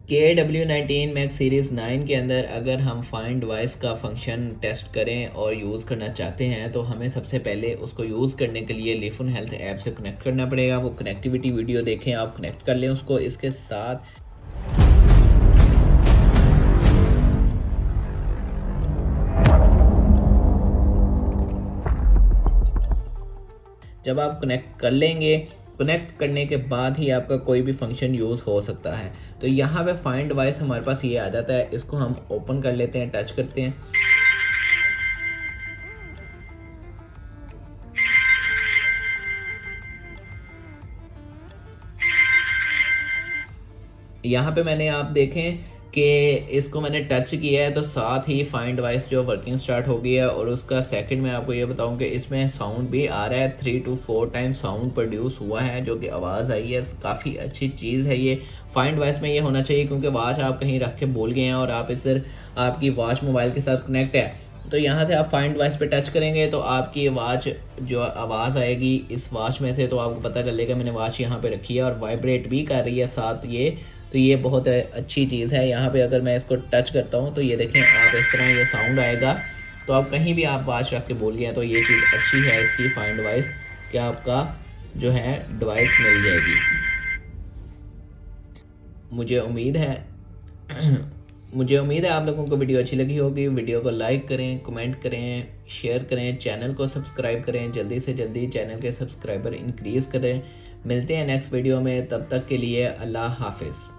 KW19 max series 9 के अंदर अगर हम फाइंड वॉइस का फंक्शन टेस्ट करें और यूज़ करना चाहते हैं तो हमें सबसे पहले उसको यूज़ करने के लिए लिफुन हेल्थ ऐप से कनेक्ट करना पड़ेगा। वो कनेक्टिविटी वीडियो देखें, आप कनेक्ट कर लें उसको। इसके साथ जब आप कनेक्ट कर लेंगे, कनेक्ट करने के बाद ही आपका कोई भी फंक्शन यूज़ हो सकता है। तो यहाँ पे फाइंड वॉइस हमारे पास ये आ जाता है। इसको हम ओपन कर लेते हैं, टच करते हैं। यहाँ पे मैंने आप देखें कि इसको मैंने टच किया है तो साथ ही फाइंड वॉइस जो वर्किंग स्टार्ट हो गई है। और उसका सेकंड मैं आपको ये बताऊं कि इसमें साउंड भी आ रहा है, 3 to 4 टाइम साउंड प्रोड्यूस हुआ है, जो कि आवाज़ आई है। काफ़ी अच्छी चीज़ है ये। फाइंड वॉइस में ये होना चाहिए क्योंकि वॉच आप कहीं रख के भूल गए हैं और आप इस आपकी वॉच मोबाइल के साथ कनेक्ट है, तो यहाँ से आप फाइंड वॉइस पे टच करेंगे तो आपकी वॉच जो आवाज़ आएगी इस वॉच में से, तो आपको पता चलेगा मैंने वॉच यहाँ पे रखी है और वाइब्रेट भी कर रही है साथ ये। तो ये बहुत अच्छी चीज़ है। यहाँ पे अगर मैं इसको टच करता हूँ तो ये देखें आप, इस तरह ये साउंड आएगा। तो आप कहीं भी आप वॉच रख के बोल गए हैं, तो ये चीज़ अच्छी है इसकी फाइंड वॉइस, कि आपका जो है डिवाइस मिल जाएगी। मुझे उम्मीद है मुझे उम्मीद है आप लोगों को वीडियो अच्छी लगी होगी। वीडियो को लाइक करें, कमेंट करें, शेयर करें, चैनल को सब्सक्राइब करें। जल्दी से जल्दी चैनल के सब्सक्राइबर इंक्रीज़ करें। मिलते हैं नेक्स्ट वीडियो में, तब तक के लिए अल्लाह हाफिज़।